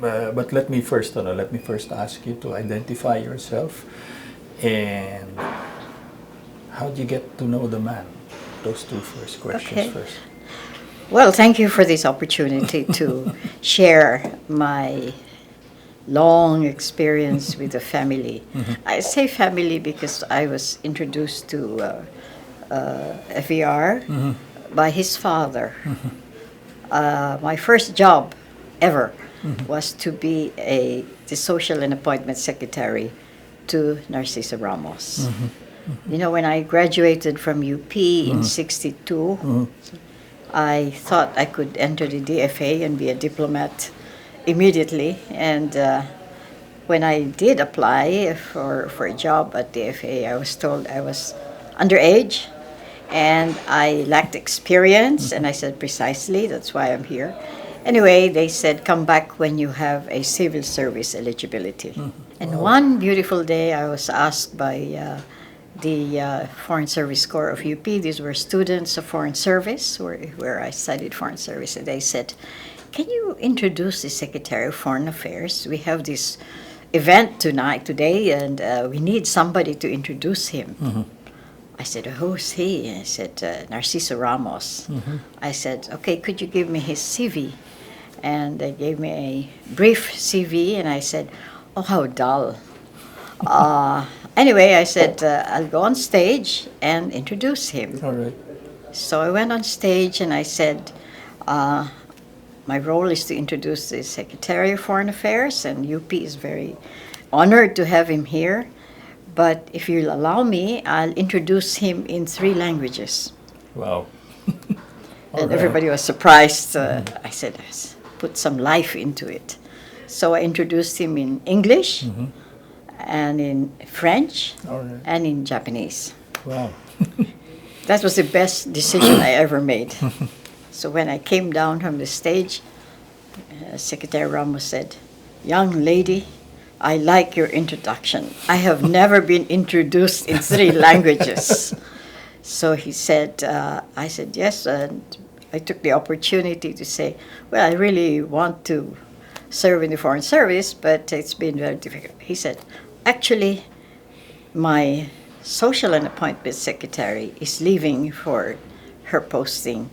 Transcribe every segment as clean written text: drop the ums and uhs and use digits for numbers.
but let me first ask you to identify yourself, and how did you get to know the man? Those two first questions first. Well, thank you for this opportunity to share my long experience with the family. I say family because I was introduced to FVR by his father. My first job ever was to be the social and appointment secretary to Narciso Ramos. You know, when I graduated from UP in '62, I thought I could enter the DFA and be a diplomat immediately. And when I did apply for a job at DFA, I was told I was underage and I lacked experience. And I said, precisely, that's why I'm here. Anyway, they said, come back when you have a civil service eligibility. And one beautiful day, I was asked by the Foreign Service Corps of UP. These were students of Foreign Service, where I studied Foreign Service. And they said, can you introduce the Secretary of Foreign Affairs? We have this event today, and we need somebody to introduce him. I said, who's he? I said, Narciso Ramos. I said, okay, could you give me his CV? And they gave me a brief CV, and I said, oh, how dull. Anyway, I said, I'll go on stage and introduce him. All right. So I went on stage and I said, my role is to introduce the Secretary of Foreign Affairs, and UP is very honored to have him here. But if you'll allow me, I'll introduce him in 3 languages. Wow. And everybody was surprised. I said, put some life into it. So I introduced him in English, and in French, and in Japanese. Wow. That was the best decision I ever made. So when I came down from the stage, Secretary Ramos said, young lady, I like your introduction. I have never been introduced in 3 languages. So he said, I said, yes, and I took the opportunity to say, well, I really want to serve in the Foreign Service, but it's been very difficult. He said, actually, my social and appointment secretary is leaving for her posting.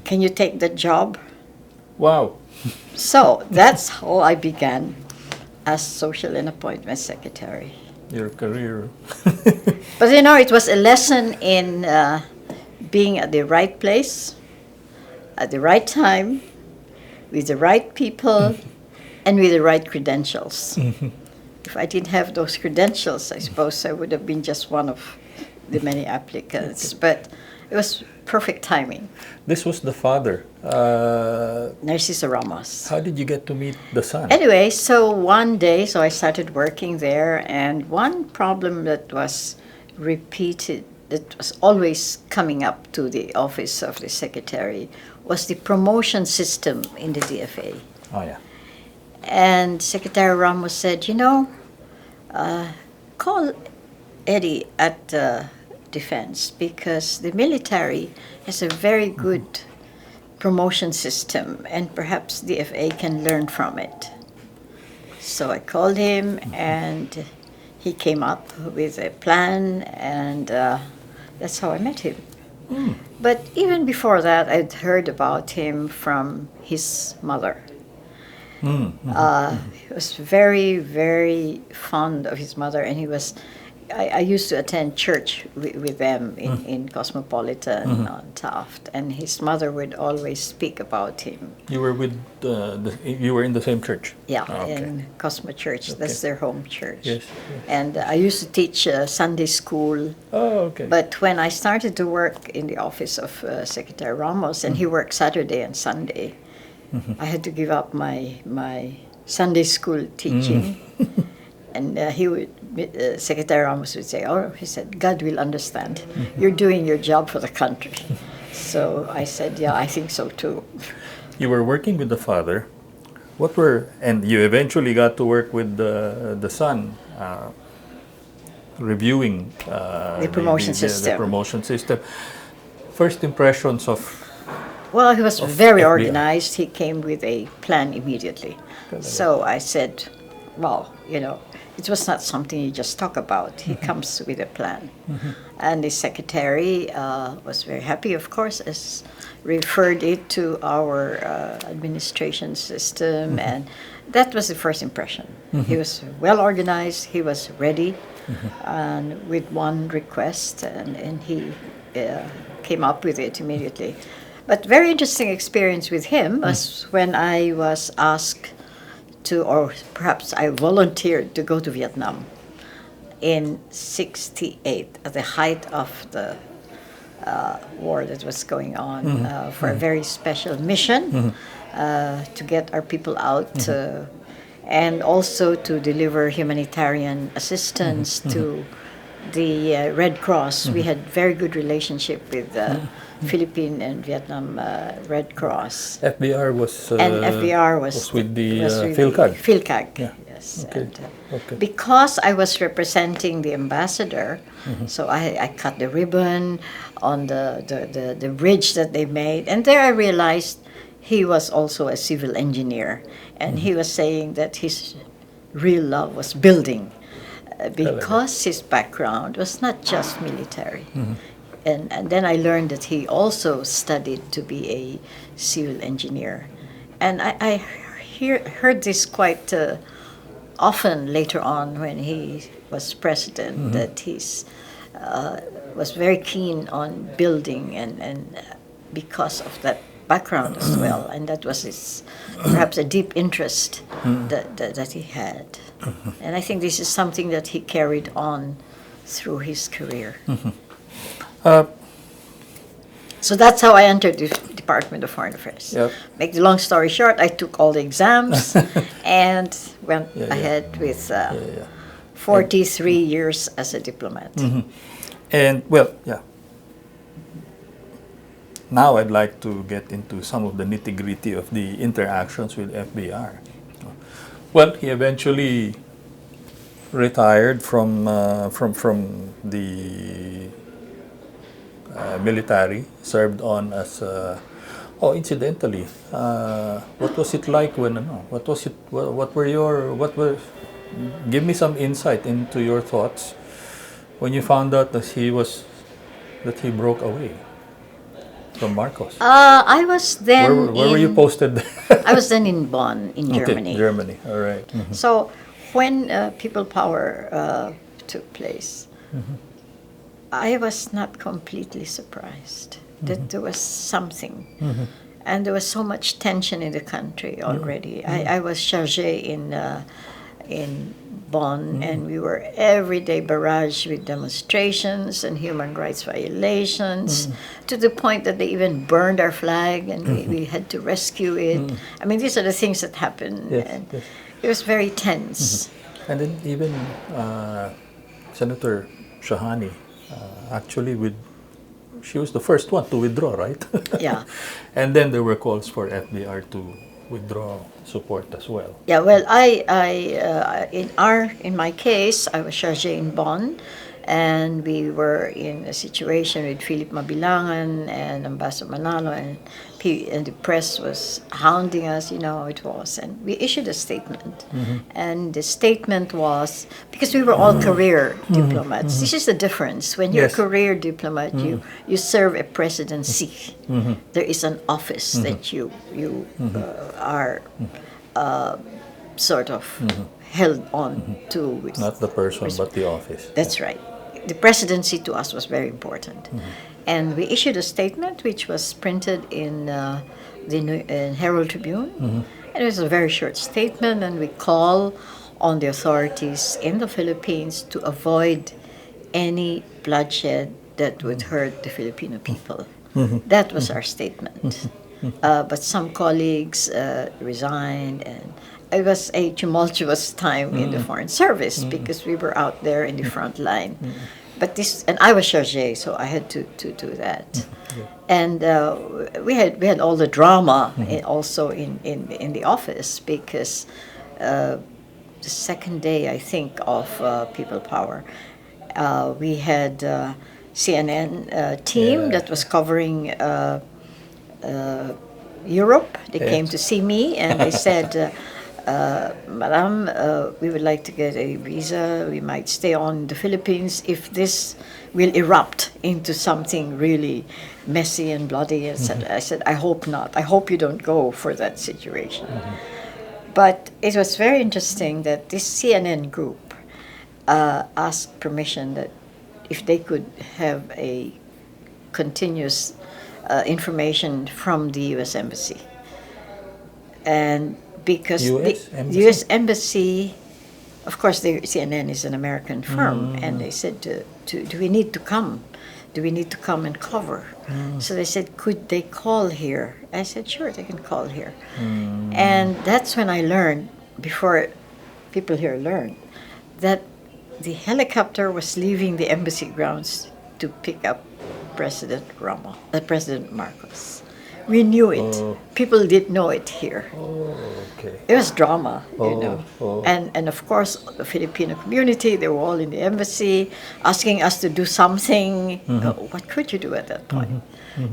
Can you take the job? Wow. So that's how I began as social and appointment secretary. Your career. But you know, it was a lesson in being at the right place, at the right time, with the right people, and with the right credentials. If I didn't have those credentials, I suppose I would have been just one of the many applicants. But it was perfect timing. This was the father. Narciso Ramos. How did you get to meet the son? Anyway, so one day, I started working there, and one problem that was repeated, that was always coming up to the office of the secretary, was the promotion system in the DFA. Oh, yeah. And Secretary Ramos said, you know, call Eddie at Defense, because the military has a very good promotion system, and perhaps the FA can learn from it. So I called him, and he came up with a plan, and that's how I met him. But even before that, I'd heard about him from his mother. He was very, very fond of his mother, and I used to attend church with them in Cosmopolitan on Taft, and his mother would always speak about him. You were with you were in the same church? Yeah, in Cosmo Church. Okay. That's their home church. Yes. And I used to teach Sunday school. Oh, okay. But when I started to work in the office of Secretary Ramos, and he worked Saturday and Sunday, I had to give up my Sunday school teaching. And Secretary Ramos would say, oh, he said, God will understand. You're doing your job for the country. So I said, yeah, I think so too. You were working with the father. And you eventually got to work with the son, reviewing the promotion system. The promotion system. First impressions of Well, he was of very FBR? organized. He came with a plan immediately. So I said, well, it was not something you just talk about. He comes with a plan. And the secretary was very happy, of course, as referred it to our administration system. And that was the first impression. He was well organized. He was ready. And with one request, and he came up with it immediately. But very interesting experience with him was when I was asked to, or perhaps I volunteered to go to Vietnam in '68 at the height of the war that was going on for a very special mission to get our people out and also to deliver humanitarian assistance to the Red Cross. We had very good relationship with Philippine and Vietnam Red Cross. FBR was And FVR was with the was with PhilCAG. PhilCAG, Yeah. yes. Okay. And, Okay. because I was representing the ambassador, so I cut the ribbon on the bridge that they made, and there I realized he was also a civil engineer, and he was saying that his real love was building, because his background was not just military. And then I learned that he also studied to be a civil engineer. And I heard this quite often later on when he was president, that he was very keen on building and because of that background as well. And that was his, perhaps a deep interest that he had. And I think this is something that he carried on through his career. So that's how I entered the Department of Foreign Affairs. Yep. Make the long story short, I took all the exams and went ahead with 43 years as a diplomat. And well, now I'd like to get into some of the nitty-gritty of the interactions with FBR. Well, he eventually retired from the military, served on as incidentally, what was it like when give me some insight into your thoughts when you found out that he broke away from Marcos. I was then where were you posted? I was then in Bonn, in Germany. Okay, Germany, all right. So when People Power took place, I was not completely surprised that there was something. And there was so much tension in the country already. I was chargé in Bonn, and we were every day barraged with demonstrations and human rights violations, to the point that they even burned our flag, and we had to rescue it. I mean, these are the things that happened. Yes, And yes. it was very tense. And then even Senator Shahani, actually she was the first one to withdraw, right? Yeah. And then there were calls for FBR to withdraw support as well. Yeah, well, in my case, I was chargé in Bonn, and we were in a situation with Philip Mabilangan and Ambassador Manalo, and the press was hounding us, you know how it was. And we issued a statement. And the statement was, because we were all career diplomats, this is the difference. When you're Yes. a career diplomat, you serve a presidency. There is an office that you are sort of held on to. Not the person, but the office. That's right. The presidency to us was very important. And we issued a statement which was printed in the Herald Tribune. And it was a very short statement, and we call on the authorities in the Philippines to avoid any bloodshed that would hurt the Filipino people. That was our statement. But some colleagues resigned, and it was a tumultuous time in the Foreign Service because we were out there in the front line. But and I was chargé, so I had to do that. And we had all the drama also in the office, because the second day, I think, of People Power, we had CNN team that was covering Europe. They Yes. came to see me, and they said, Madam, we would like to get a visa. We might stay on in the Philippines if this will erupt into something really messy and bloody, etc. I said, I hope not. I hope you don't go for that situation. But it was very interesting that this CNN group asked permission that if they could have a continuous information from the U.S. Embassy. And because US the Embassy? U.S. Embassy, of course, CNN is an American firm, and they said, do we need to come? Do we need to come and cover? So they said, could they call here? I said, sure, they can call here. And that's when I learned, before people here learned, that the helicopter was leaving the embassy grounds to pick up President Marcos. We knew it. Oh. People did know it here. Oh, okay. It was drama, Oh, you know. oh. And of course, the Filipino community, they were all in the embassy asking us to do something. What could you do at that point?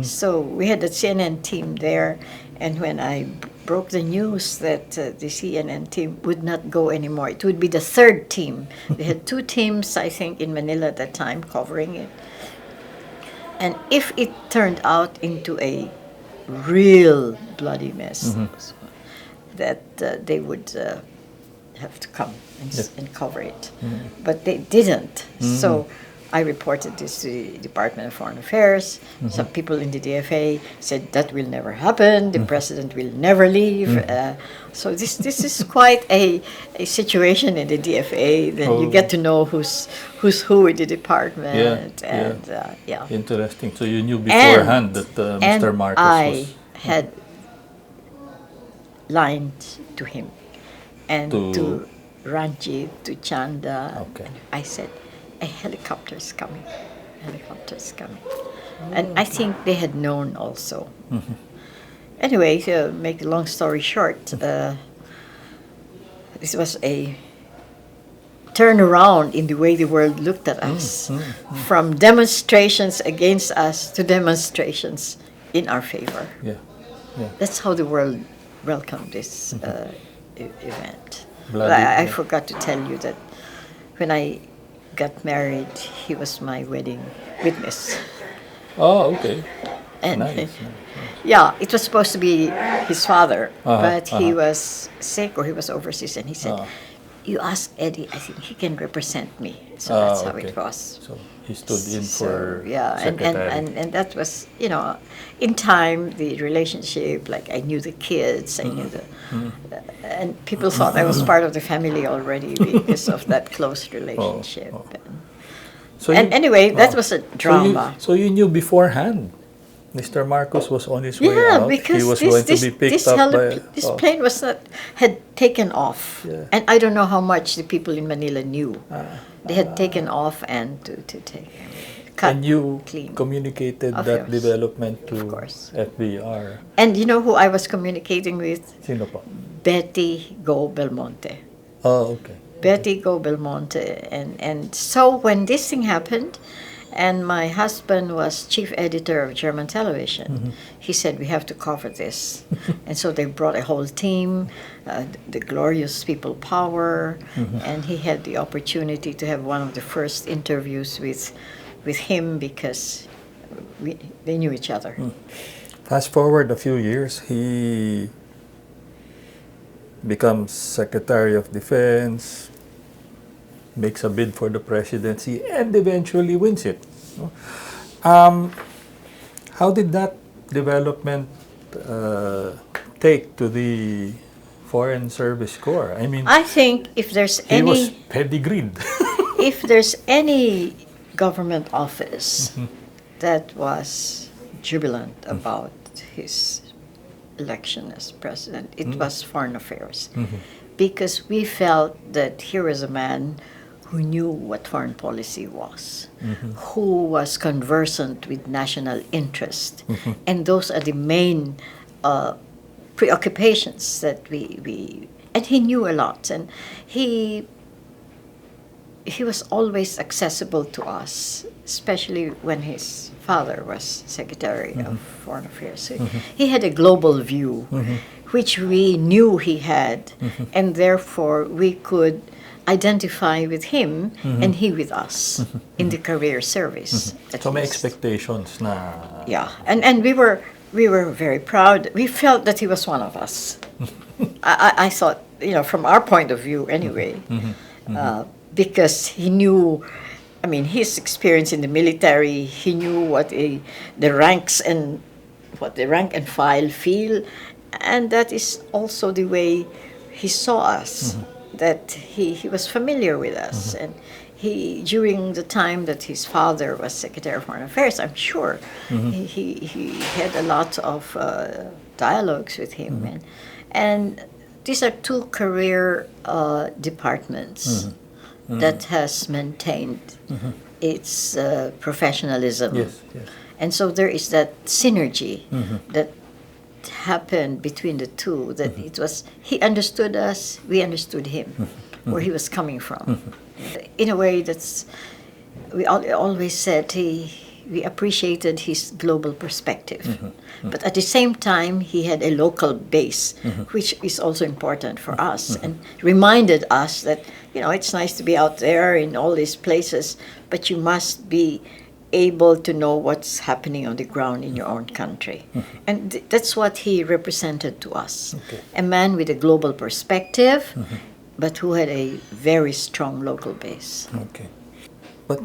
So we had the CNN team there, and when I broke the news that the CNN team would not go anymore, it would be the third team. They had two teams, I think, in Manila at that time covering it. And if it turned out into a real bloody mess, that they would have to come and cover it. But they didn't. So I reported this to the Department of Foreign Affairs. Some people in the DFA said that will never happen. The president will never leave. So this is quite a situation in the DFA. Then you get to know who's who in the department. Interesting. So you knew beforehand that Mr. Marcos I was had lines to him and to Ranjit, to Chanda. Okay. And I said, a helicopter is coming. Helicopter is coming. And I think they had known also. Anyway, to make a long story short, this was a turnaround in the way the world looked at us. From demonstrations against us to demonstrations in our favor. Yeah. That's how the world welcomed this event. Bloody, But I yeah. forgot to tell you that when I got married, he was my wedding witness. Oh, okay. And Nice. yeah, it was supposed to be his father, but he uh-huh. was sick or he was overseas, and he said, "You ask Eddie. I think he can represent me." So that's how okay. it was. So he stood in So, for yeah, secretary. and that was, you know, in time the relationship. Like I knew the kids, I knew the, and people thought I was part of the family already because of that close relationship. So And anyway, that was a drama. So you knew beforehand, Mr. Marcos was on his way Yeah, out. because He was this, going this, to be picked this, up by. this plane was not had taken off, Yeah. and I don't know how much the people in Manila knew. They had taken off and to take cut And you clean. communicated Of that course. development to Of course. FVR. And you know who I was communicating with? Sino po? Betty Go Belmonte. Oh, okay. Betty Go Belmonte. And so when this thing happened, and my husband was chief editor of German television, he said, we have to cover this. And so they brought a whole team, the glorious people power, and he had the opportunity to have one of the first interviews with him because they knew each other. Fast forward a few years, he becomes Secretary of Defense, makes a bid for the presidency, and eventually wins it. No? How did that development take to the Foreign Service Corps? I mean, I think if there's he was any pedigreed. if there's any government office that was jubilant about his election as president, it was Foreign Affairs. Because we felt that here was a man who knew what foreign policy was, who was conversant with national interest. And those are the main preoccupations that we and he knew a lot. And he he was always accessible to us, especially when his father was Secretary of Foreign Affairs. So he had a global view, which we knew he had, and therefore we could identify with him and he with us in the career service. So may expectations na... Yeah, and we were very proud. We felt that he was one of us. I thought, from our point of view anyway, because he knew, his experience in the military, he knew what the ranks and what the rank and file feel, and that is also the way he saw us. That he was familiar with us, and he, during the time that his father was Secretary of Foreign Affairs, I'm sure he had a lot of dialogues with him, and these are two career departments that has maintained its professionalism, Yes, yes. and so there is that synergy that happened between the two, that it was, he understood us, we understood him, where he was coming from. In a way, that's, we always said we appreciated his global perspective, but at the same time he had a local base, which is also important for us, and reminded us that it's nice to be out there in all these places, but you must be able to know what's happening on the ground in your own country. And that's what he represented to us. Okay. A man with a global perspective, but who had a very strong local base. Okay. But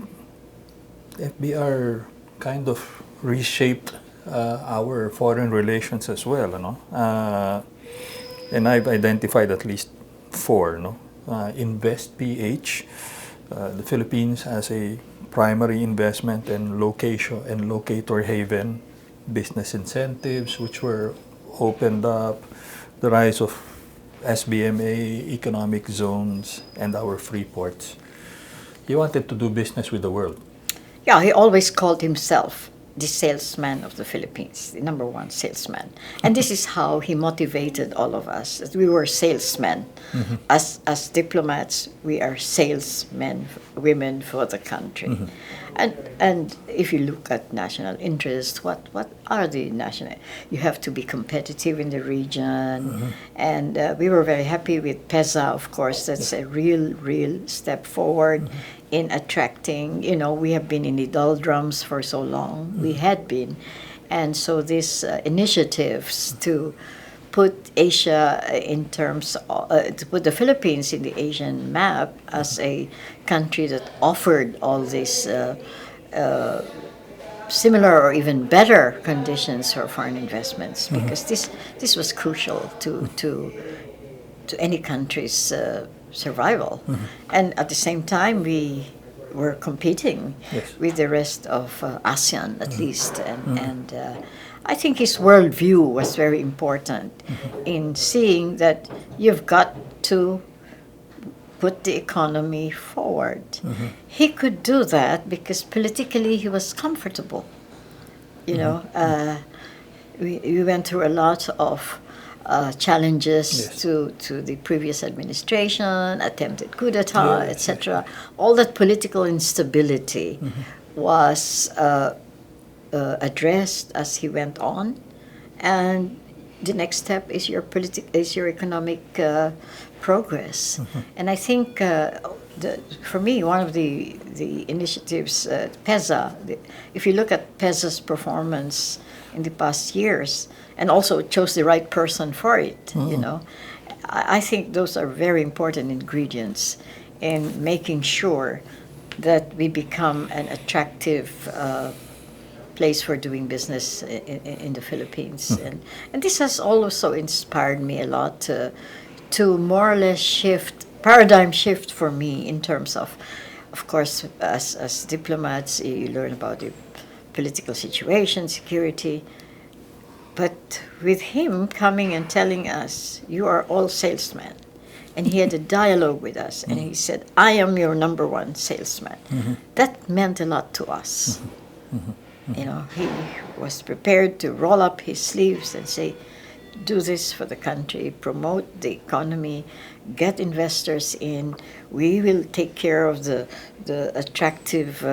FBR kind of reshaped our foreign relations as well, and I've identified at least 4, Invest PH, the Philippines as a primary investment and locator haven, business incentives which were opened up, the rise of SBMA, economic zones, and our free ports. He wanted to do business with the world. Yeah, he always called himself the salesman of the Philippines, the number one salesman. And this is how he motivated all of us, that we were salesmen. As diplomats, we are salesmen, women for the country. And if you look at national interest, what are the national? You have to be competitive in the region. And we were very happy with PESA, of course. That's a real step forward in attracting, we have been in the doldrums for so long. We had been. And so these initiatives to put Asia in terms of, to put the Philippines in the Asian map as a country that offered all these similar or even better conditions for foreign investments, because this was crucial to any country's survival. And at the same time, we were competing with the rest of ASEAN, at least. And I think his worldview was very important in seeing that you've got to put the economy forward. He could do that because politically he was comfortable. We went through a lot of challenges to the previous administration, attempted coup d'etat, etc. All that political instability was addressed as he went on, and the next step is your economic progress. And I think for me, one of the initiatives, PESA, if you look at PESA's performance in the past years, and also chose the right person for it, I think those are very important ingredients in making sure that we become an attractive place for doing business in the Philippines. And this has also inspired me a lot to more or less paradigm shift for me in terms of course, as diplomats, you learn about the political situation, security. But with him coming and telling us, you are all salesmen, and he had a dialogue with us, and he said, I am your number one salesman. That meant a lot to us. He was prepared to roll up his sleeves and say, do this for the country, promote the economy, get investors in. We will take care of the attractive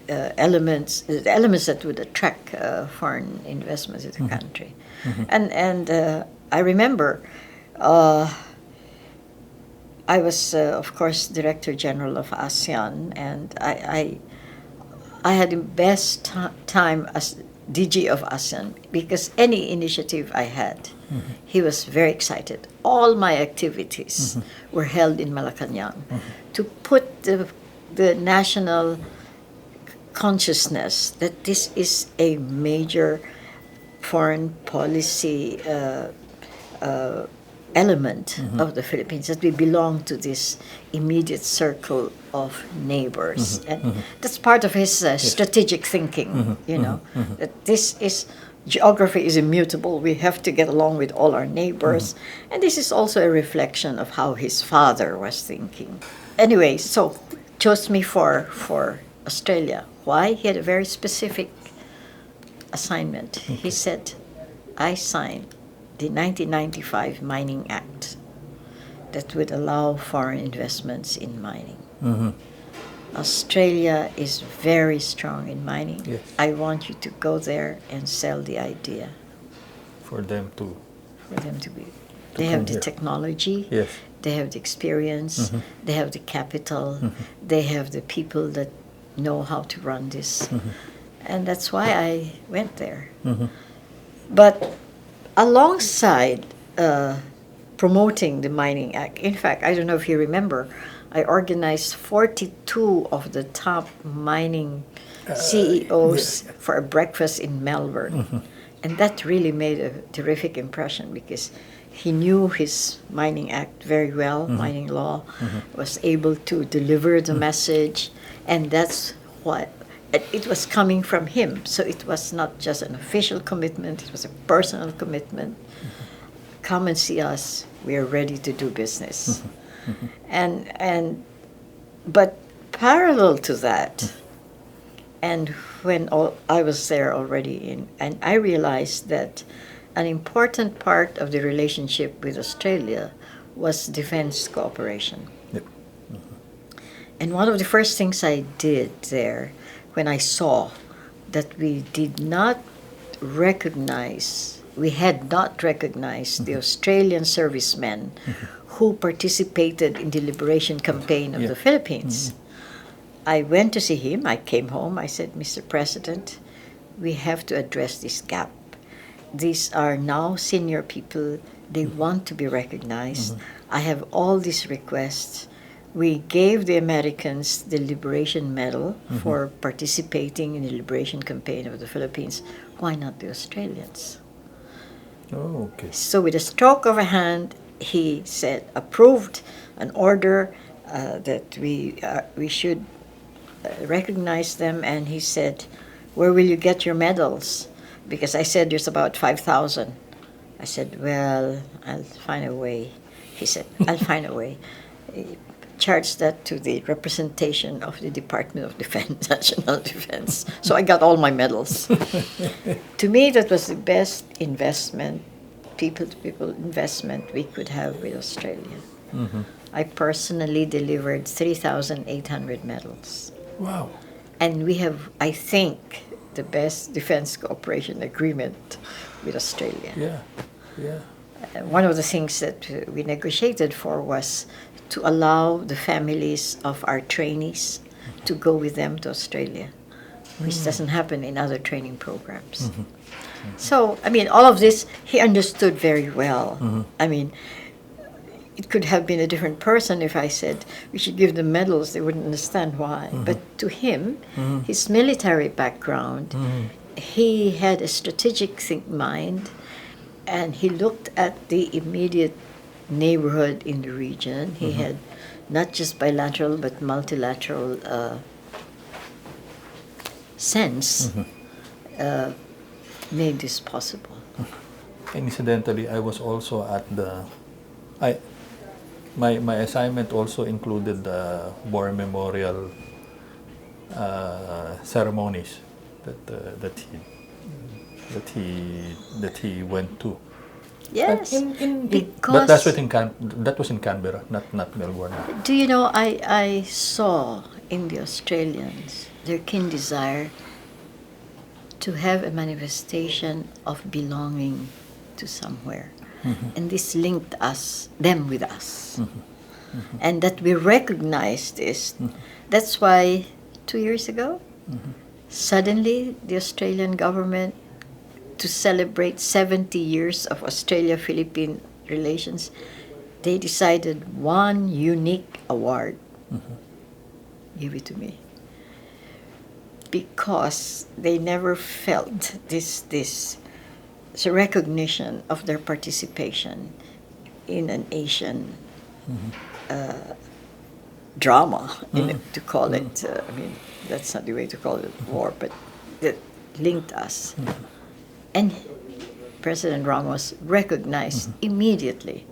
elements, the elements that would attract foreign investments in the country. And I remember I was, of course, Director General of ASEAN, and I had the best time as DG of ASEAN, because any initiative I had, he was very excited. All my activities were held in Malacanang to put the national consciousness that this is a major foreign policy element of the Philippines, that we belong to this immediate circle of neighbors. And that's part of his strategic thinking, you know, that this is, geography is immutable. We have to get along with all our neighbors. And this is also a reflection of how his father was thinking. Anyway, so chose me for Australia. Why? He had a very specific assignment. He said, I signed the 1995 Mining Act that would allow foreign investments in mining. Australia is very strong in mining. Yes. I want you to go there and sell the idea. For them to be. They have the here. technology. Yes. They have the experience. They have the capital. They have the people that know how to run this. And that's why I went there. But alongside promoting the Mining Act, in fact, I don't know if you remember, I organized 42 of the top mining CEOs for a breakfast in Melbourne. And that really made a terrific impression, because he knew his Mining Act very well, mining law, was able to deliver the message, and that's what it was coming from him. So it was not just an official commitment, it was a personal commitment. Come and see us, we are ready to do business. But parallel to that, and when I was there already and I realized that an important part of the relationship with Australia was defense cooperation. Yep. And one of the first things I did there, when I saw that we had not recognized the Australian servicemen who participated in the liberation campaign of the Philippines, I went to see him. I came home. I said, Mr. President, we have to address this gap. These are now senior people. They want to be recognized. I have all these requests. We gave the Americans the Liberation Medal for participating in the liberation campaign of the Philippines. Why not the Australians? Oh, okay. So with a stroke of a hand, he said, approved an order that we should recognize them. And he said, where will you get your medals? Because I said there's about 5,000. I said, well, I'll find a way. He said, I'll find a way. He charged that to the representation of the Department of Defense, National Defense. So I got all my medals. To me, that was the best investment, people-to-people investment we could have with Australia. I personally delivered 3,800 medals. Wow. And we have, I think, the best defense cooperation agreement with Australia. Yeah. One of the things that we negotiated for was to allow the families of our trainees to go with them to Australia, which doesn't happen in other training programs. So, I mean, all of this, he understood very well. I mean, it could have been a different person if I said we should give them medals. They wouldn't understand why. But to him, his military background, he had a strategic mind, and he looked at the immediate neighborhood in the region. He had not just bilateral but multilateral sense, made this possible. Incidentally, I was also at my assignment also included the war memorial ceremonies that he went to. Yes, But because that's that was in Canberra, not Melbourne. do you know, I saw in the Australians their keen desire to have a manifestation of belonging to somewhere. And this linked them with us. And that we recognize this. That's why 2 years ago, suddenly the Australian government, to celebrate 70 years of Australia-Philippine relations, they decided one unique award. Give it to me. Because they never felt this recognition of their participation in an Asian drama, to call it. I mean, that's not the way to call it war, but that linked us. And President Ramos recognized immediately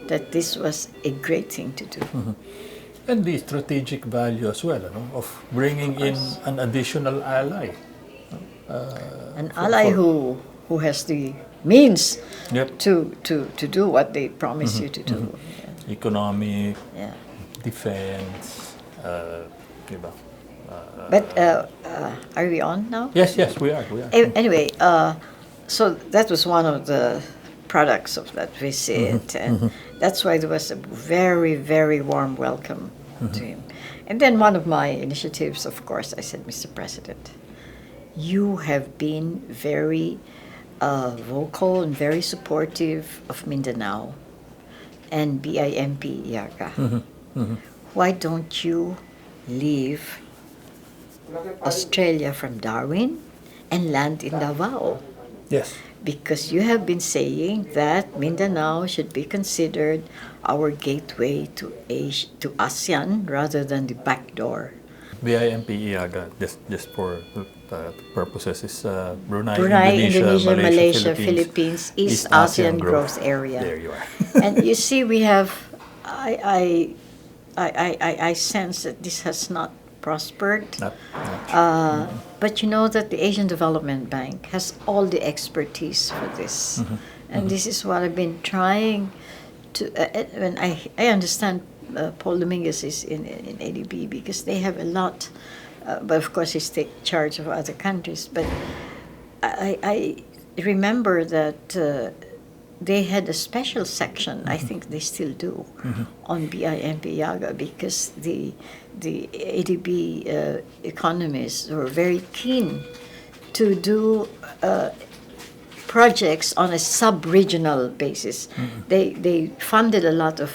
that this was a great thing to do. And the strategic value as well, of bringing in an additional ally. An ally who has the means Yep. to do what they promise you to do. Economic, Yeah. defense, diba? But are we on now? Yes, we are. Anyway, so that was one of the products of that visit, and that's why there was a very, very warm welcome to him. And then one of my initiatives, of course, I said, Mr. President, you have been very vocal and very supportive of Mindanao and BIMP IAGA. Why don't you leave Australia from Darwin and land in Davao? Yes. Because you have been saying that Mindanao should be considered our gateway to ASEAN rather than the back door. BIMP IAGA, just for purposes, is Brunei, Indonesia, Malaysia, Philippines, East ASEAN Growth Area. There you are. And you see, we have, I sense that this has not prospered. But you know that the Asian Development Bank has all the expertise for this. And this is what I've been trying to, when I understand Paul Dominguez is in ADB because they have a lot, but of course he's taking charge of other countries. But I remember that they had a special section, I think they still do, on BIMP IAGA because the ADB economists were very keen to do projects on a sub-regional basis. They funded a lot of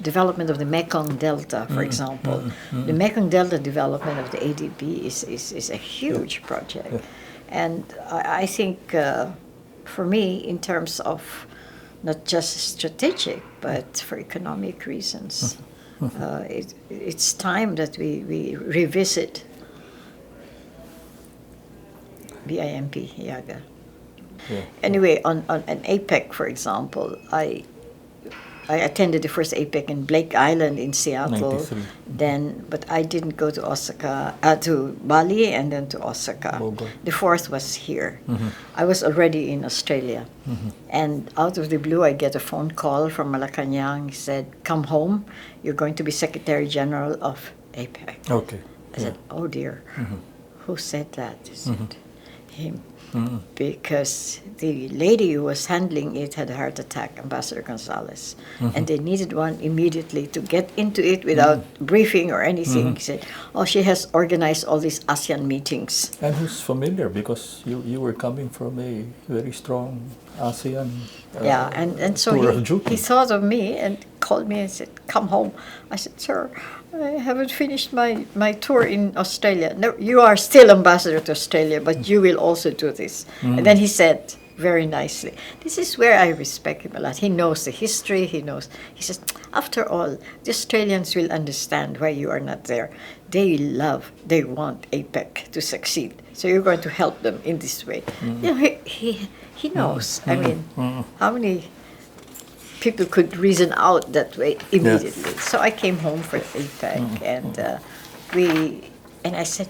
development of the Mekong Delta, for example. The Mekong Delta development of the ADB is a huge project. And I think, for me, in terms of not just strategic, but for economic reasons, it's time that we revisit BIMP IAGA. Yeah. Anyway, on an APEC, for example, I attended the first APEC in Blake Island in Seattle. 93. But I didn't go to Osaka, to Bali, and then to Osaka. Bogor. The fourth was here. I was already in Australia, and out of the blue, I get a phone call from Malacanang. He said, "Come home. You're going to be Secretary General of APEC." Okay. I said, "Oh dear, who said that?" He said, "Him." Because the lady who was handling it had a heart attack, Ambassador Gonzalez, and they needed one immediately to get into it without briefing or anything. He said, "Oh, she has organized all these ASEAN meetings." And who's familiar because you were coming from a very strong ASEAN And so tour of duty. he thought of me and called me and said, "Come home." I said, "Sir, I haven't finished my tour in Australia." "No, you are still ambassador to Australia, but you will also do this." And then he said very nicely, this is where I respect him a lot. He knows the history, he says, "After all, the Australians will understand why you are not there. They want APEC to succeed. So you're going to help them in this way." You know, he knows. I mean, how many people could reason out that way immediately? So I came home for APEC, and I said,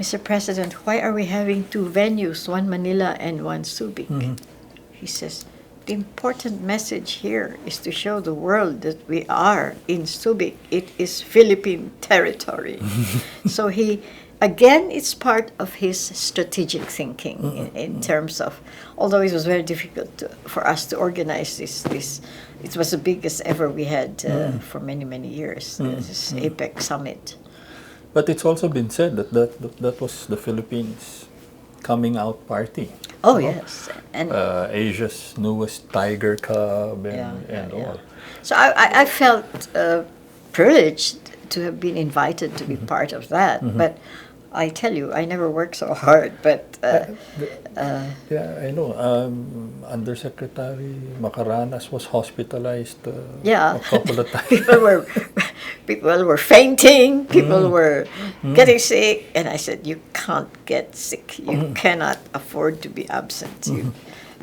"Mr. President, why are we having two venues, one Manila and one Subic?" He says, the important message here is to show the world that we are in Subic. It is Philippine territory. So again, it's part of his strategic thinking in terms of, although it was very difficult for us to organize this, it was the biggest ever we had for many, many years, this APEC summit. But it's also been said that was the Philippines' coming out party. Oh, yes. And Asia's newest tiger cub and all. so I felt privileged to have been invited to be part of that. But I tell you, I never worked so hard. But yeah, I know. Undersecretary Macaranas was hospitalized yeah, a couple of times. people were fainting. People were getting sick, and I said, "You can't get sick. You cannot afford to be absent.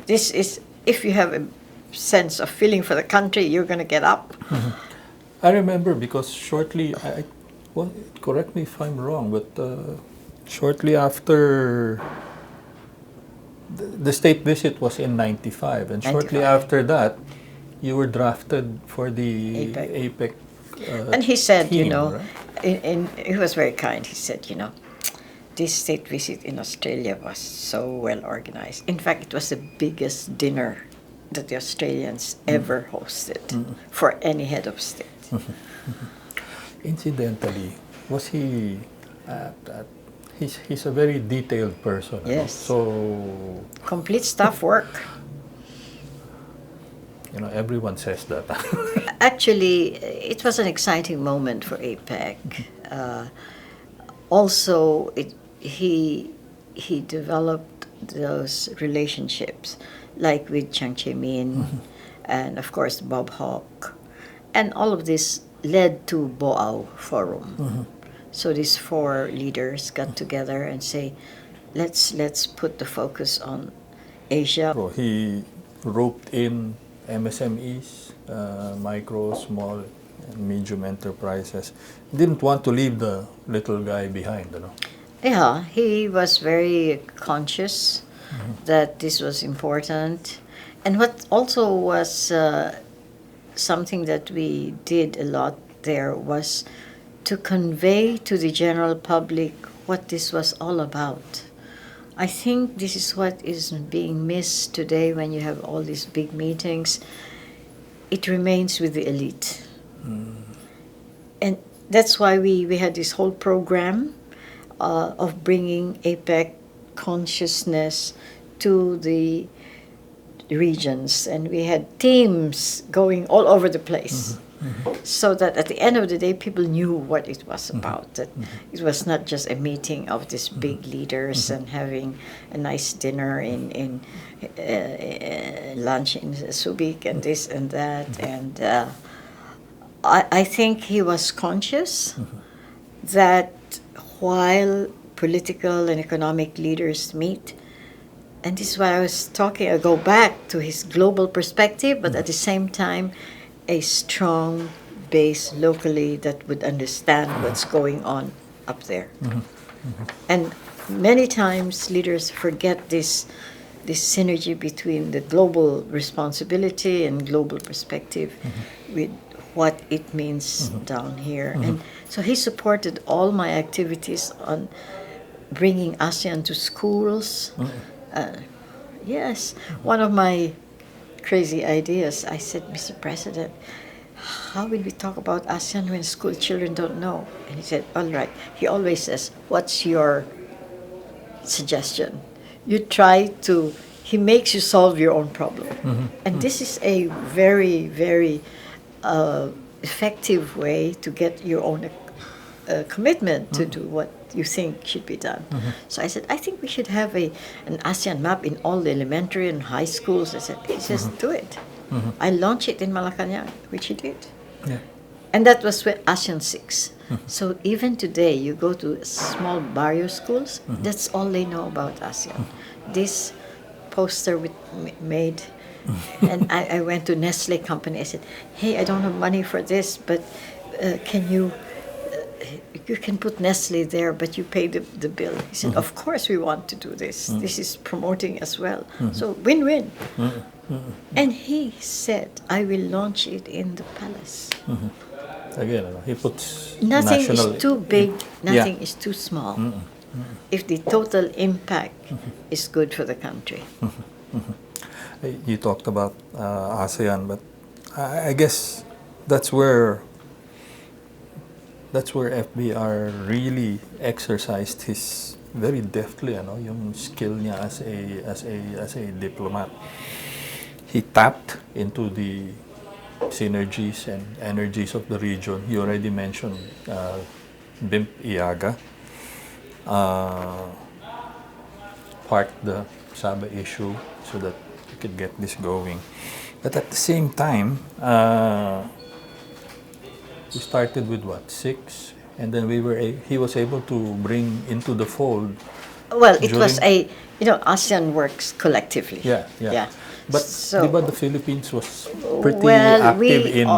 This is if you have a sense of feeling for the country, you're going to get up." I remember because shortly, well, correct me if I'm wrong, but shortly after the state visit was in '95, and shortly 95. after that, you were drafted for the APEC. And he said, team, you know, right? he was very kind. He said, you know, this state visit in Australia was so well organized. In fact, it was the biggest dinner that the Australians ever hosted for any head of state. Incidentally, was he? He's a very detailed person. Yes. So Complete staff work. you know, everyone says that. Actually, it was an exciting moment for APEC. Also, he developed those relationships, like with Chiang Cheh-min, and of course Bob Hawke, and all of this led to Boao Forum. So these four leaders got together and say, let's put the focus on Asia. So he roped in MSMEs, micro, small, and medium enterprises. Didn't want to leave the little guy behind, you know. Yeah, he was very conscious that this was important. And what also was something that we did a lot there was to convey to the general public what this was all about. I think this is what is being missed today when you have all these big meetings. It remains with the elite. And that's why we had this whole program of bringing APEC consciousness to the regions. And we had teams going all over the place. So that at the end of the day, people knew what it was about. That it was not just a meeting of these big leaders and having a nice dinner in lunch in Subic and this and that. And I think he was conscious that while political and economic leaders meet, and this is why I was talking, I go back to his global perspective, but at the same time, a strong base locally that would understand what's going on up there. And many times leaders forget this synergy between the global responsibility and global perspective with what it means down here. And so he supported all my activities on bringing ASEAN to schools. Yes, one of my crazy ideas. I said, Mr. President, how will we talk about ASEAN when school children don't know? And he said, all right. He always says, what's your suggestion? You try to, he makes you solve your own problem. And this is a very, very effective way to get your own commitment to do what you think should be done. So I said, I think we should have an ASEAN map in all the elementary and high schools. I said, he says, do it. I launched it in Malacanang, which he did. Yeah. And that was with ASEAN 6. So even today, you go to small barrio schools, that's all they know about ASEAN. This poster made, and I went to Nestle company. I said, hey, I don't have money for this, but can you you can put Nestle there, but you pay the bill. He said, of course we want to do this. This is promoting as well. So win-win. And he said, I will launch it in the palace. Again, he puts Nothing national, is too big, nothing yeah. is too small. If the total impact is good for the country. You talked about ASEAN, but I guess that's where FBR really exercised his very deftly, yung skill niya as a diplomat. He tapped into the synergies and energies of the region. You already mentioned BIMP Iaga, parked the Sabah issue so that we could get this going. But at the same time, we started with 6, and then he was able to bring into the fold. Well, it was ASEAN works collectively. Yeah. But So- diba the Philippines was pretty active in...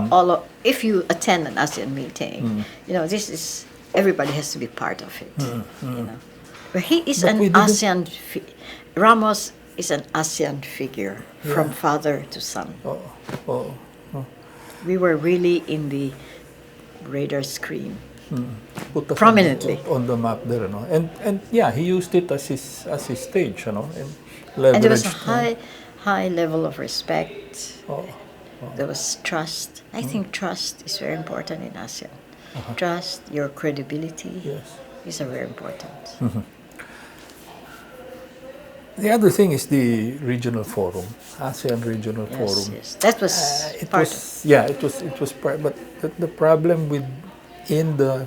if you attend an ASEAN meeting, this is, everybody has to be part of it. But he is But an we didn't- ASEAN, Ramos is an ASEAN figure from father to son. Oh. We were really in the radar screen. Put us Prominently. on the map there, and yeah, he used it as his stage, and And there was a leveraged, high level of respect. Oh. There was trust. I think trust is very important in ASEAN. Trust, your credibility, Yes. these are very important. The other thing is the regional forum, ASEAN Regional Forum. Yes. That was It part was it was part, but the problem in the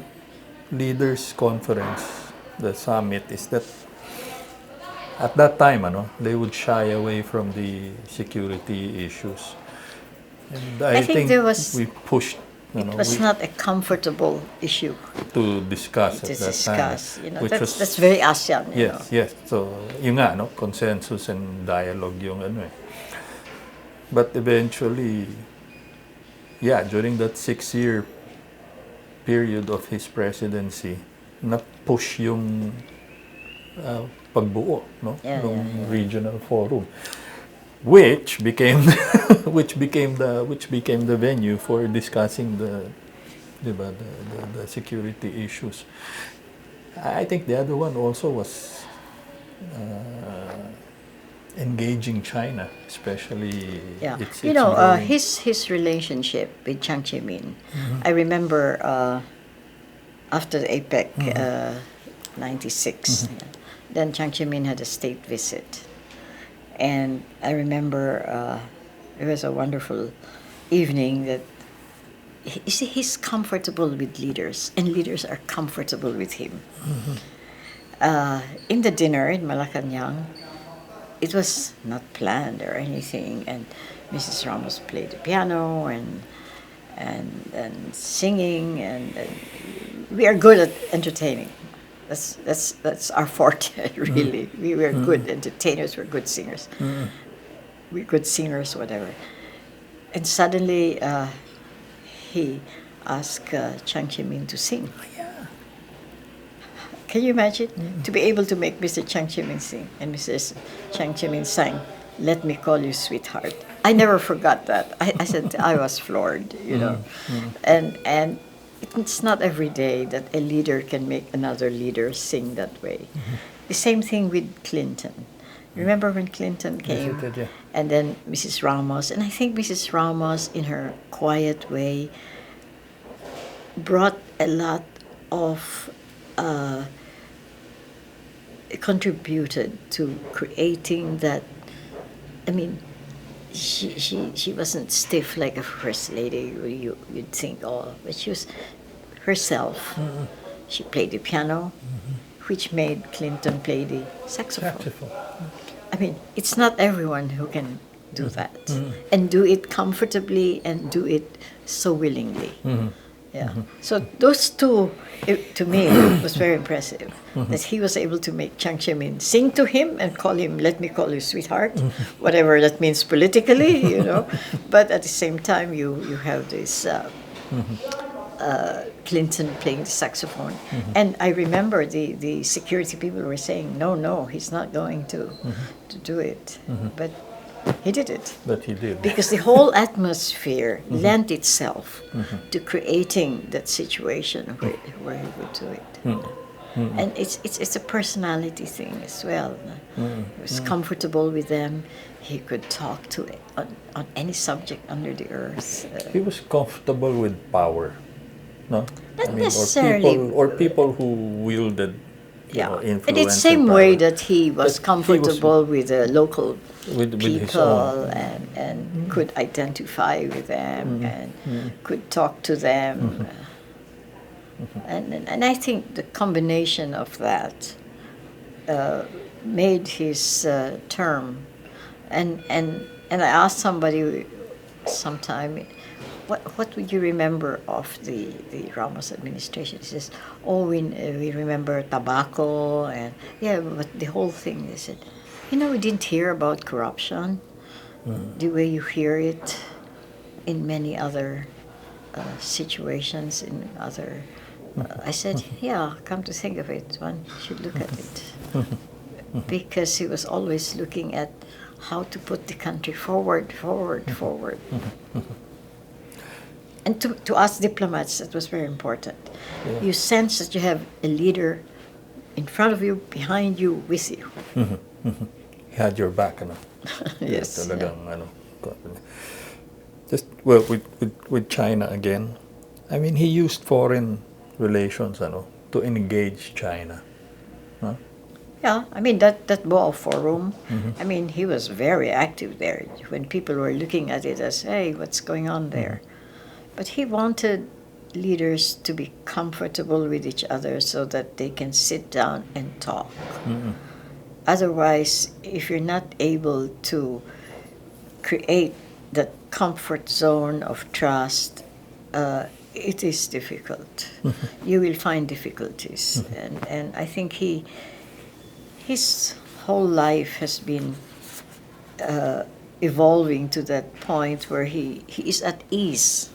leaders conference, the summit, is that at that time, they would shy away from the security issues, and I think there was- we pushed. it was not a comfortable issue to discuss to at that discuss. time, which was That's very ASEAN. yes. So yun nga, consensus and dialogue yung But eventually, during that 6-year period of his presidency, na-push yung pagbuo, ng regional forum, which became the venue for discussing the security issues. I think the other one also was engaging China, especially. Its growing- his relationship with Chiang Chih-min. I remember after the APEC 96, then Chiang Chih-min had a state visit, and I remember it was a wonderful evening that. You see, he's comfortable with leaders, and leaders are comfortable with him. In the dinner in Malacanang, it was not planned or anything, and Mrs. Ramos played the piano and singing, and we are good at entertaining. That's our forte, really. We were good entertainers. We're good singers. We're good singers, whatever. And suddenly, he asked Chiang Chih-min to sing. Can you imagine? To be able to make Mr. Chiang Chih-min sing, and Mrs. Chiang Chih-min sang, "Let Me Call You Sweetheart." I never forgot that. I said I was floored, And it's not every day that a leader can make another leader sing that way. The same thing with Clinton. Remember when Clinton came? Yes, it did, yeah. And then Mrs. Ramos, and I think Mrs. Ramos, in her quiet way, brought a lot of, contributed to creating that. I mean, she wasn't stiff like a first lady. You'd think, but she was herself. She played the piano, which made Clinton play the saxophone. I mean, it's not everyone who can do that and do it comfortably and do it so willingly. So those two, to me, was very impressive. That he was able to make Chiang Chih-min sing to him and call him, "Let me call you sweetheart," whatever that means politically, But at the same time, you have this Clinton playing the saxophone. And I remember the security people were saying, no, he's not going to do it. But he did it. But he did. Because the whole atmosphere lent itself to creating that situation where he would do it. And it's a personality thing as well. He was comfortable with them. He could talk to it on any subject under the earth. He was comfortable with power, no? Not necessarily. Or people who wielded, influence. And it's the same way that he was comfortable with the local with his people own. and could identify with them and could talk to them. And I think the combination of that made his term. And I asked somebody sometime, what would you remember of the Ramos administration? He says, we remember tobacco and but the whole thing. They said, we didn't hear about corruption the way you hear it in many other situations, in other. I said, come to think of it, one should look at it. Because he was always looking at how to put the country forward. And to us diplomats, that was very important. Yeah. You sense that you have a leader in front of you, behind you, with you. He had your back, Yes. Just with China again. I mean, he used foreign relations, to engage China. Huh? Yeah, I mean that Boao Forum. I mean, he was very active there when people were looking at it as, hey, what's going on there? But he wanted leaders to be comfortable with each other so that they can sit down and talk. Otherwise, if you're not able to create that comfort zone of trust, it is difficult. You will find difficulties. And I think his whole life has been evolving to that point where he is at ease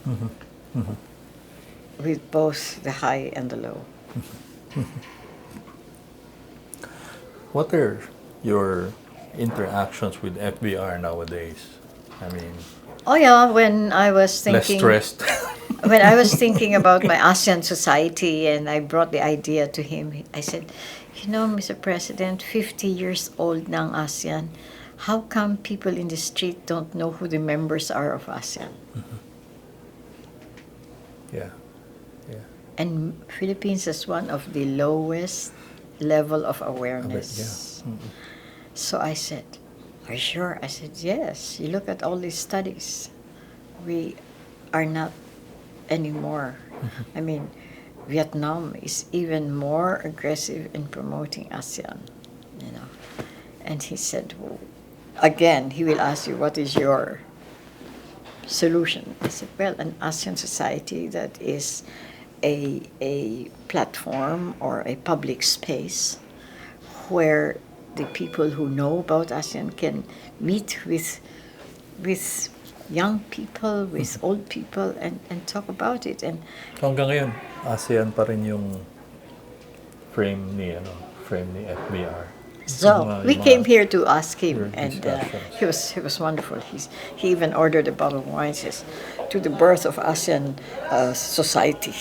with both the high and the low. What are your interactions with FVR nowadays? I mean, when I was thinking, less stressed. when I was thinking about my ASEAN society and I brought the idea to him, I said, Mr. President, 50 years old na ang ASEAN. How come people in the street don't know who the members are of ASEAN? Yeah. And Philippines is one of the lowest level of awareness. So I said, are you sure? I said, yes. You look at all these studies. We are not anymore. I mean, Vietnam is even more aggressive in promoting ASEAN, And he said, again, he will ask you, what is your solution? I said, an ASEAN society that is a platform or a public space where the people who know about ASEAN can meet with young people, with old people, and talk about it. And hanggang ngayon, ASEAN pa rin yung frame ni FBR. So we came here to ask him, and he was wonderful. He even ordered a bottle of wine. Says, to the birth of ASEAN society.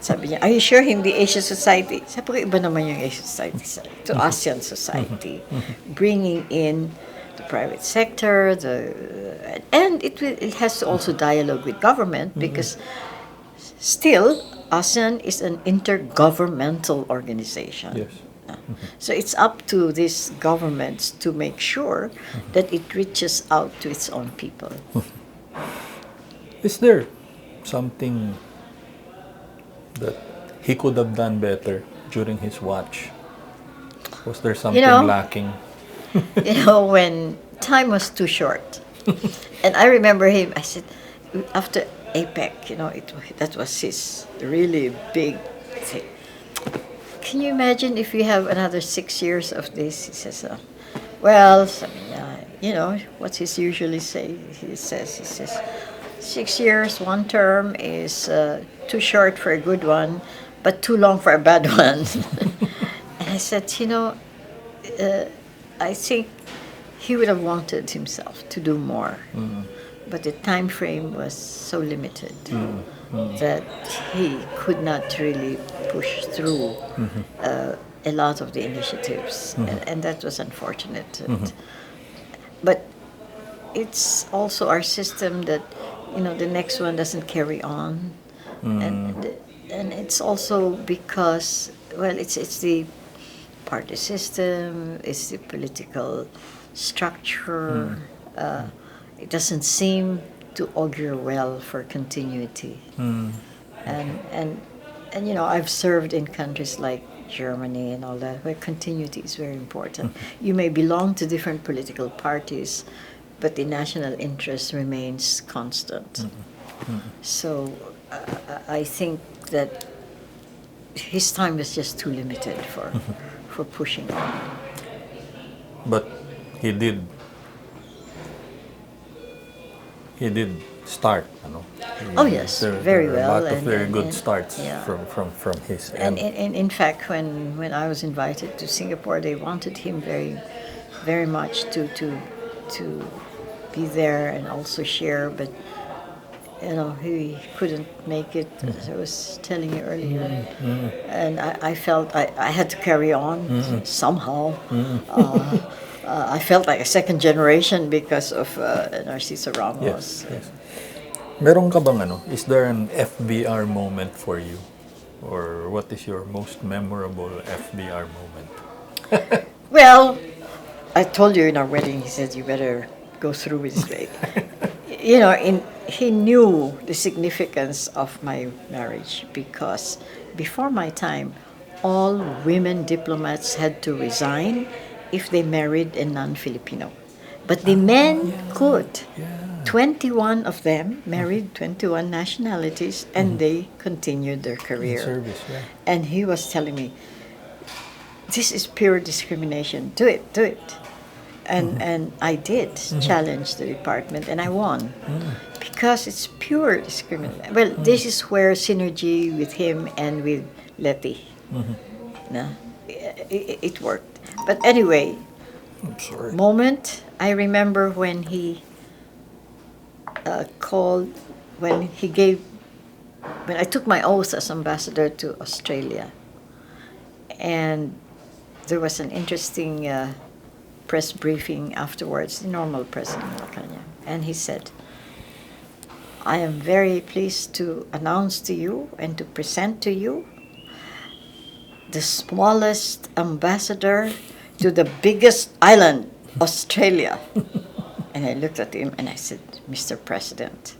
Sabi niya, are you sure hindi Asian society? Sabi ko, iba naman yung Asian society. To ASEAN society, bringing in the private sector, and it has to also dialogue with government, because still ASEAN is an intergovernmental organization. Yes. So it's up to these governments to make sure that it reaches out to its own people. Is there something that he could have done better during his watch? Was there something lacking? When time was too short. And I remember him, I said, after APEC, that was his really big thing. Can you imagine if we have another 6 years of this? He says, what's he usually say? He says, 6 years, one term is too short for a good one, but too long for a bad one. And I said, I think he would have wanted himself to do more, but the time frame was so limited that he could not really push through a lot of the initiatives, and that was unfortunate. But it's also our system that the next one doesn't carry on, and it's also because it's the party system, it's the political structure. It doesn't seem to augur well for continuity. And I've served in countries like Germany and all that, where continuity is very important. You may belong to different political parties, but the national interest remains constant. So I think that his time was just too limited for pushing on. But he did start, Oh yes, very there well. are a lot of very good and starts yeah. from his And end. in fact, when I was invited to Singapore, they wanted him very, very much to be there and also share, but he couldn't make it, as I was telling you earlier. And I felt I had to carry on somehow. I felt like a second generation because of Narciso Ramos. Yes. Meron ka bang is there an FVR moment for you? Or what is your most memorable FVR moment? Well, I told you in our wedding, he said, you better go through with this. He knew the significance of my marriage because before my time, all women diplomats had to resign if they married a non-Filipino. But the men could. 21 of them married 21 nationalities, and they continued their career. Service, yeah. And he was telling me, this is pure discrimination. Do it. And I did challenge the department, and I won. Because it's pure discrimination. Well, this is where synergy with him and with Letty, it worked. But anyway, I'm sorry. moment, I remember when he when I took my oath as ambassador to Australia, and there was an interesting press briefing afterwards, the normal press in Malacanang, and he said, I am very pleased to announce to you and to present to you the smallest ambassador to the biggest island, Australia. And I looked at him and I said, Mr. President,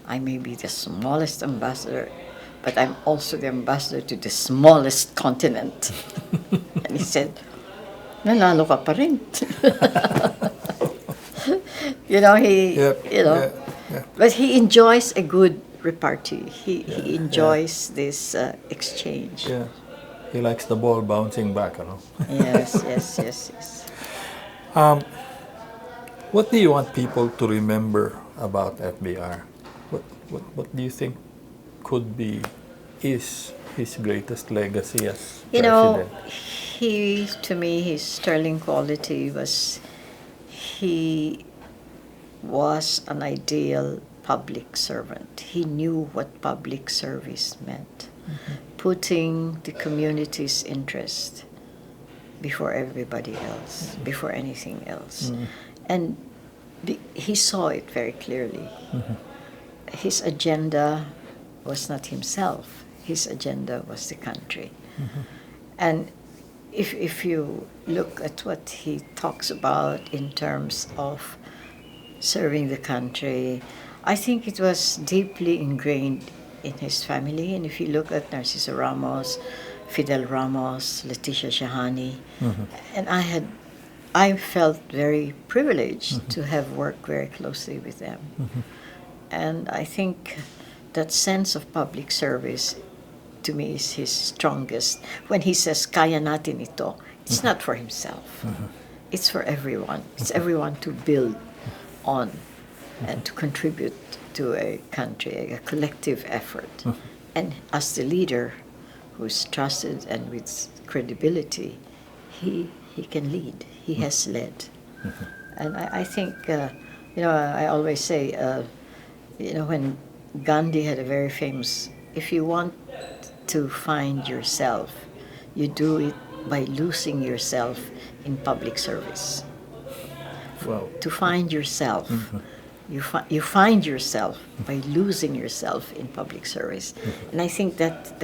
I may be the smallest ambassador, but I'm also the ambassador to the smallest continent. And he said, nalalo ka pa rin. But he enjoys a good repartee. He enjoys this exchange. Yeah. He likes the ball bouncing back, Yes. What do you want people to remember about FBR? What do you think could be his greatest legacy as president? To me, his sterling quality was he was an ideal public servant. He knew what public service meant. Putting the community's interest before everybody else, before anything else. And he saw it very clearly. His agenda was not himself. His agenda was the country. And if you look at what he talks about in terms of serving the country, I think it was deeply ingrained in his family. And if you look at Narciso Ramos, Fidel Ramos, Leticia Shahani, and I felt very privileged to have worked very closely with them. And I think that sense of public service, to me, is his strongest. When he says, kaya natin ito, it's not for himself. It's for everyone. It's everyone to build on and to contribute to a country, a collective effort. And as the leader who's trusted and with credibility, he can lead. He has led. And I think, I always say, when Gandhi had a very famous, if you want to find yourself, you do it by losing yourself in public service. Wow. To find yourself, you find yourself by losing yourself in public service. And I think that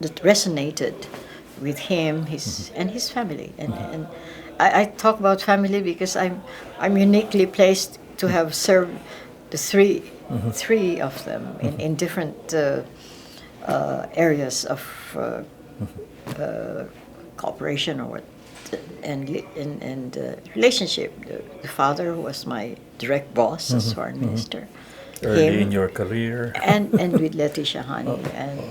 resonated with him, and his family. And I talk about family because I'm uniquely placed to have served the three of them in different areas of cooperation and relationship. The father was my direct boss as foreign minister. Early in your career. and with Leticia Hani.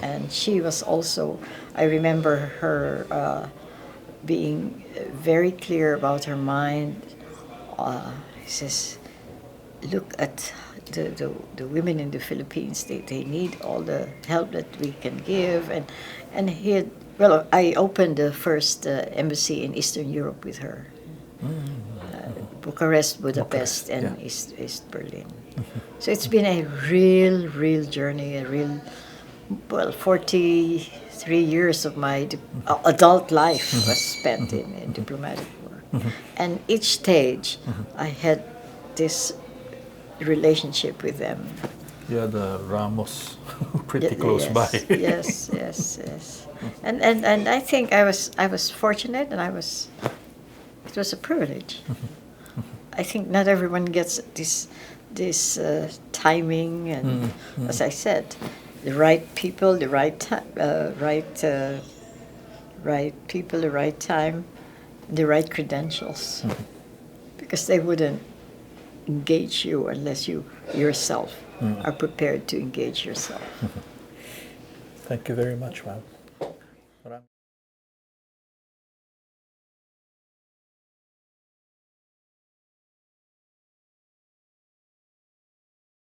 And she was also, I remember her being very clear about her mind. He says, look at the women in the Philippines. They need all the help that we can give. And he had, I opened the first embassy in Eastern Europe with her. Bucharest, Budapest, and East Berlin. So it's been a real journey, 43 years of my adult life was spent in diplomatic work. And each stage, I had this relationship with them. Yeah, the Ramos pretty close by. yes. And I think I was fortunate, and it was a privilege. I think not everyone gets this timing, and as I said, the right people, the right time, right people, the right time, the right credentials, because they wouldn't engage you unless you yourself are prepared to engage yourself. Thank you very much, ma'am.